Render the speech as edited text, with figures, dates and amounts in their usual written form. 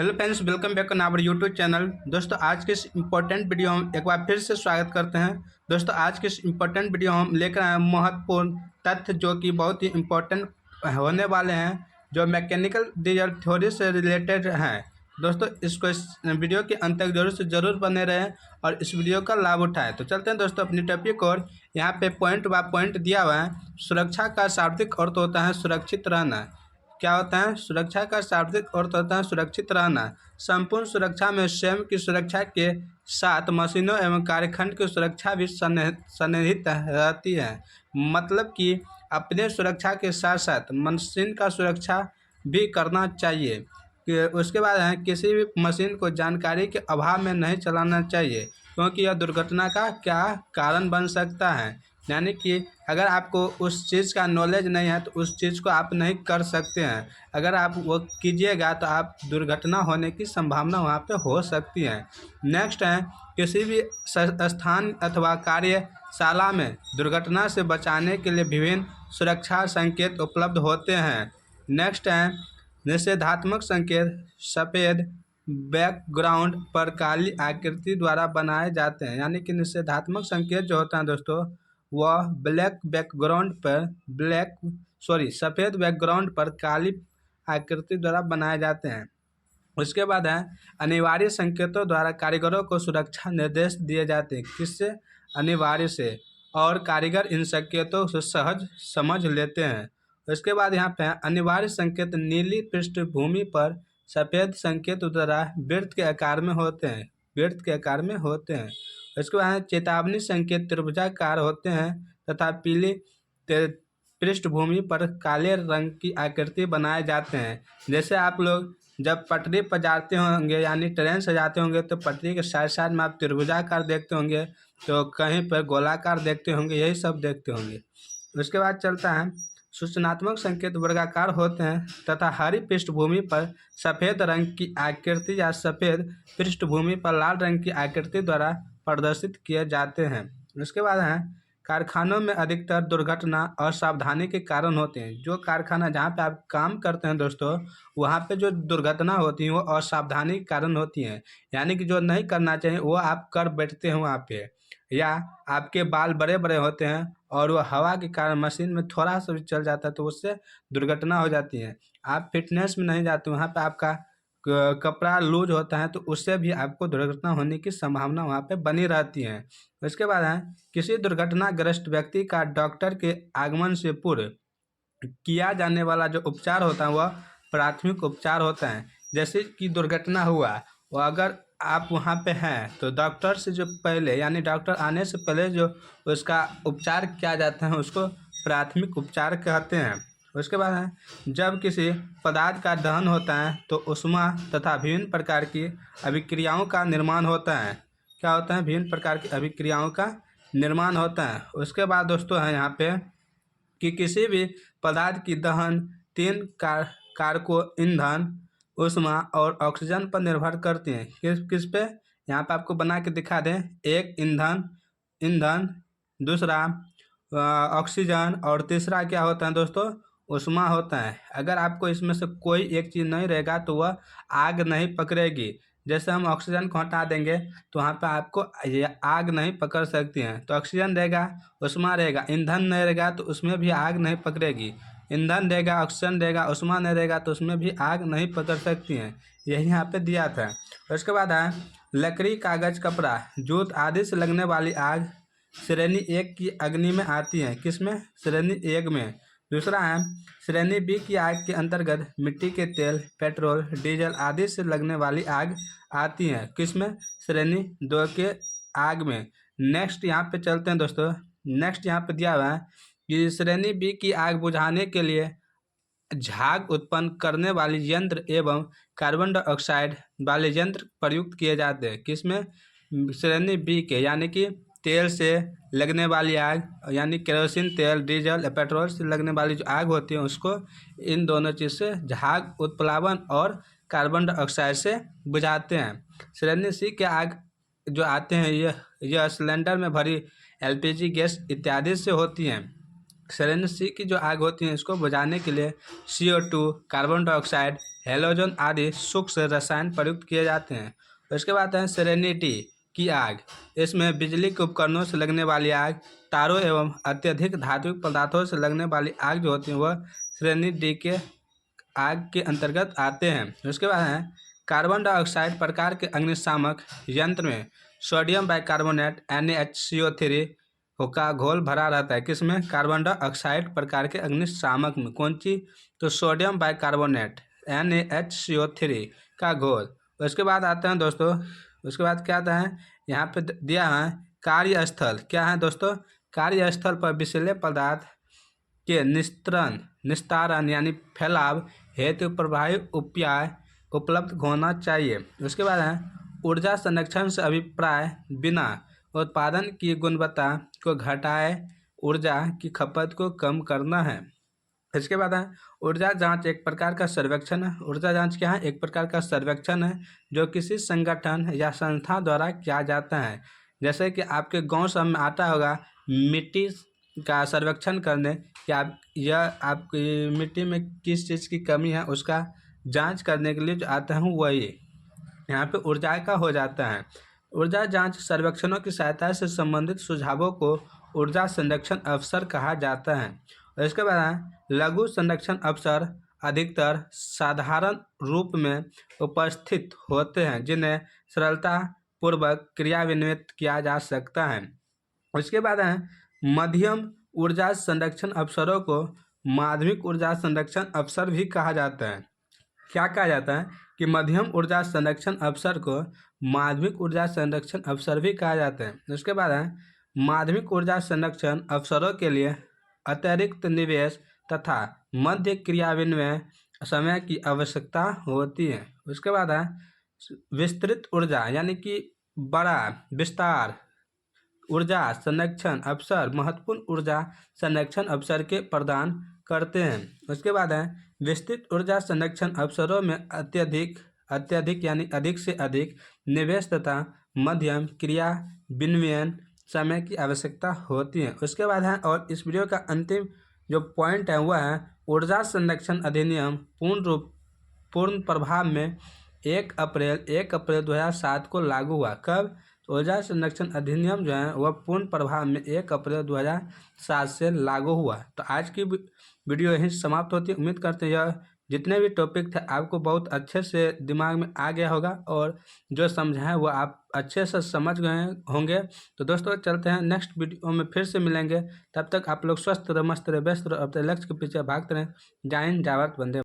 Hello friends, welcome back on our YouTube channel. दोस्तों, आज के इस इम्पोर्टेंट वीडियो में एक बार फिर से स्वागत करते हैं। दोस्तों, आज के इस इम्पोर्टेंट वीडियो हम लेकर आए हैं महत्वपूर्ण तथ्य जो कि बहुत ही इम्पोर्टेंट होने वाले हैं, जो मैकेनिकल डीजल थ्योरी से रिलेटेड हैं। दोस्तों, इसको इस वीडियो के अंत तक जरूर से ज़रूर बने रहें और इस वीडियो का लाभ उठाएं। तो चलते हैं दोस्तों अपनी टॉपिक और। यहाँ पे पॉइंट बाय पॉइंट दिया हुआ है। सुरक्षा का शाब्दिक अर्थ होता है सुरक्षित रहना। क्या होता है? सुरक्षा का शाब्दिक अर्थ होता है सुरक्षित रहना। संपूर्ण सुरक्षा में स्वयं की सुरक्षा के साथ मशीनों एवं कार्यखंड की सुरक्षा भी सन्निहित रहती है। मतलब कि अपने सुरक्षा के साथ साथ मशीन का सुरक्षा भी करना चाहिए। उसके बाद है, किसी भी मशीन को जानकारी के अभाव में नहीं चलाना चाहिए, क्योंकि यह दुर्घटना का क्या कारण बन सकता है। यानी कि अगर आपको उस चीज़ का नॉलेज नहीं है तो उस चीज़ को आप नहीं कर सकते हैं। अगर आप वो कीजिएगा तो आप दुर्घटना होने की संभावना वहाँ पे हो सकती है। नेक्स्ट है, किसी भी स्थान अथवा कार्यशाला में दुर्घटना से बचाने के लिए विभिन्न सुरक्षा संकेत उपलब्ध होते हैं। नेक्स्ट है, निषेधात्मक संकेत सफ़ेद बैकग्राउंड पर काली आकृति द्वारा बनाए जाते हैं। यानी कि निषेधात्मक संकेत जो होता है दोस्तों, वह सफ़ेद बैकग्राउंड पर काली आकृति द्वारा बनाए जाते हैं। उसके बाद है, अनिवार्य संकेतों द्वारा कारीगरों को सुरक्षा निर्देश दिए जाते हैं। किससे? अनिवार्य से। और कारीगर इन संकेतों से सहज समझ लेते हैं। उसके बाद यहाँ पे अनिवार्य संकेत नीली पृष्ठभूमि पर सफ़ेद संकेत द्वारा वृत्त के आकार में होते हैं। उसके बाद चेतावनी संकेत त्रिभुजाकार होते हैं तथा पीली पृष्ठभूमि पर काले रंग की आकृति बनाए जाते हैं। जैसे आप लोग जब पटरी पर जाते होंगे, यानी ट्रेन से जाते होंगे, तो पटरी के साइड साइड में आप त्रिभुजाकार देखते होंगे, तो कहीं पर गोलाकार देखते होंगे, यही सब देखते होंगे। उसके बाद चलता है, सूचनात्मक संकेत वर्गाकार होते हैं तथा हरी पृष्ठभूमि पर सफ़ेद रंग की आकृति या सफ़ेद पृष्ठभूमि पर लाल रंग की आकृति द्वारा प्रदर्शित किए जाते हैं। उसके बाद है, कारखानों में अधिकतर दुर्घटना असावधानी के कारण होते हैं। जो कारखाना जहाँ पे आप काम करते हैं दोस्तों, वहाँ पे जो दुर्घटना होती है वो असावधानी के कारण होती हैं। यानी कि जो नहीं करना चाहिए वो आप कर बैठते हैं वहाँ पे, या आपके बाल बड़े बड़े होते हैं और वो हवा के कारण मशीन में थोड़ा सा भी चल जाता है तो उससे दुर्घटना हो जाती है। आप फिटनेस में नहीं जाते, वहाँ पे आपका कपड़ा लूज होता है तो उससे भी आपको दुर्घटना होने की संभावना वहाँ पे बनी रहती है। उसके बाद है, किसी दुर्घटनाग्रस्त व्यक्ति का डॉक्टर के आगमन से पूर्व किया जाने वाला जो उपचार होता है वह प्राथमिक उपचार होता है। जैसे कि दुर्घटना हुआ और अगर आप वहाँ पे हैं तो डॉक्टर से जो पहले, यानी डॉक्टर आने से पहले जो उसका उपचार किया जाता है उसको प्राथमिक उपचार कहते हैं। उसके बाद है, जब किसी पदार्थ का दहन होता है तो उष्मा तथा विभिन्न प्रकार की अभिक्रियाओं का निर्माण होता है। क्या होता है? विभिन्न प्रकार की अभिक्रियाओं का निर्माण होता है। उसके बाद दोस्तों है यहाँ पे कि किसी भी पदार्थ की दहन तीन कारकों ईंधन, ऊष्मा और ऑक्सीजन पर निर्भर करती हैं। किस पे? यहाँ पे आपको बना के दिखा दें। एक ईंधन, दूसरा ऑक्सीजन और तीसरा क्या होता है दोस्तों? ऊष्मा होता है। अगर आपको इसमें से कोई एक चीज़ नहीं रहेगा तो वह आग नहीं पकड़ेगी। जैसे हम ऑक्सीजन को हटा देंगे तो वहाँ पे आपको ये आग नहीं पकड़ सकती हैं। तो ऑक्सीजन रहेगा, ऊष्मा रहेगा, ईंधन नहीं रहेगा तो उसमें भी आग नहीं पकड़ेगी। ईंधन रहेगा, ऑक्सीजन रहेगा, ऊष्मा नहीं रहेगा तो उसमें भी आग नहीं पकड़ सकती हैं। यही यहाँ पे दिया था। उसके बाद है, लकड़ी, कागज, कपड़ा, जूट आदि से लगने वाली आग श्रेणी 1 की अग्नि में आती है। किसमें? श्रेणी 1 में। दूसरा है, श्रेणी बी की आग के अंतर्गत मिट्टी के तेल, पेट्रोल, डीजल आदि से लगने वाली आग आती है। किसमें? श्रेणी 2 के आग में। नेक्स्ट यहाँ पे चलते हैं दोस्तों। नेक्स्ट यहाँ पे दिया हुआ है कि श्रेणी बी की आग बुझाने के लिए झाग उत्पन्न करने वाली यंत्र एवं कार्बन डाइऑक्साइड वाले यंत्र प्रयुक्त किए जाते हैं। किसमें? श्रेणी बी के, यानी कि तेल से लगने वाली आग, यानी केरोसिन तेल, डीजल, पेट्रोल से लगने वाली जो आग होती है उसको इन दोनों चीज़ से, झाग उत्प्लावन और कार्बन डाइऑक्साइड से बुझाते हैं। श्रेणी सी के आग जो आते हैं यह सिलेंडर में भरी एलपीजी गैस इत्यादि से होती हैं। श्रेणी सी की जो आग होती है इसको बुझाने के लिए CO2, कार्बन डाइऑक्साइड, हैलोजन आदि सूक्ष्म रसायन प्रयुक्त किए जाते हैं। उसके बाद है सेरेनिटी की आग। इसमें बिजली के उपकरणों से लगने वाली आग, तारों एवं अत्यधिक धात्विक पदार्थों से लगने वाली आग जो होती है वह सेरेनिटी के आग के अंतर्गत आते हैं। उसके बाद है कार्बन डाइऑक्साइड प्रकार के अग्निशामक यंत्र में सोडियम बाइकार्बोनेट NaHCO3 का घोल भरा रहता है। किसमें? कार्बन डाइऑक्साइड प्रकार के अग्निशामक में। कौन चीज? तो सोडियम बाइकार्बोनेट NaHCO3 का घोल। उसके बाद आते हैं दोस्तों, उसके बाद क्या आता है यहाँ पे दिया है कार्यस्थल। क्या है दोस्तों? कार्यस्थल पर विषैले पदार्थ के निस्तारण यानी फैलाव हेतु प्रभावी उपाय उपलब्ध होना चाहिए। उसके बाद है ऊर्जा संरक्षण से अभिप्राय बिना उत्पादन की गुणवत्ता को घटाए ऊर्जा की खपत को कम करना है। इसके बाद है ऊर्जा जांच एक प्रकार का सर्वेक्षण है। ऊर्जा जांच क्या है? एक प्रकार का सर्वेक्षण है जो किसी संगठन या संस्था द्वारा किया जाता है। जैसे कि आपके गांव सब में आता होगा मिट्टी का सर्वेक्षण करने कि आपकी मिट्टी में किस चीज़ की कमी है, उसका जांच करने के लिए जो आता है वही यहाँ पे ऊर्जा का हो जाता है। ऊर्जा जांच सर्वेक्षणों की सहायता से संबंधित सुझावों को ऊर्जा संरक्षण अवसर कहा जाता है। और इसके बाद लघु संरक्षण अवसर अधिकतर साधारण रूप में उपस्थित होते हैं जिन्हें सरलता पूर्वक क्रियान्वित किया जा सकता है। उसके बाद है मध्यम ऊर्जा संरक्षण अवसरों को माध्यमिक ऊर्जा संरक्षण अवसर भी कहा जाता है। क्या कहा जाता है कि मध्यम ऊर्जा संरक्षण अवसर को माध्यमिक ऊर्जा संरक्षण अवसर भी कहा जाता है। उसके बाद है माध्यमिक ऊर्जा संरक्षण अवसरों के लिए अतिरिक्त निवेश तथा मध्य क्रियान्वयन समय की आवश्यकता होती है। उसके बाद है विस्तृत ऊर्जा यानी कि बड़ा विस्तार ऊर्जा संरक्षण अवसर महत्वपूर्ण ऊर्जा संरक्षण अवसर के प्रदान करते हैं। उसके बाद है विस्तृत ऊर्जा संरक्षण अवसरों में अत्यधिक यानी अधिक से अधिक निवेश तथा मध्यम क्रियान्वयन समय की आवश्यकता होती है। उसके बाद है और इस वीडियो का अंतिम जो पॉइंट है वह है ऊर्जा संरक्षण अधिनियम पूर्ण प्रभाव में 1 अप्रैल 2007 को लागू हुआ। कब? ऊर्जा संरक्षण अधिनियम जो है वह पूर्ण प्रभाव में 1 अप्रैल 2007 से लागू हुआ। तो आज की वीडियो यहीं समाप्त होती है। उम्मीद करते हैं यह जितने भी टॉपिक थे आपको बहुत अच्छे से दिमाग में आ गया होगा और जो समझाएं वो आप अच्छे से समझ गए होंगे। तो दोस्तों चलते हैं नेक्स्ट वीडियो में फिर से मिलेंगे। तब तक आप लोग स्वस्थ रहे, मस्त रहे, व्यस्त रहे, अपने लक्ष्य के पीछे भागते रहें। जय हिंद, जय भारत, वंदे।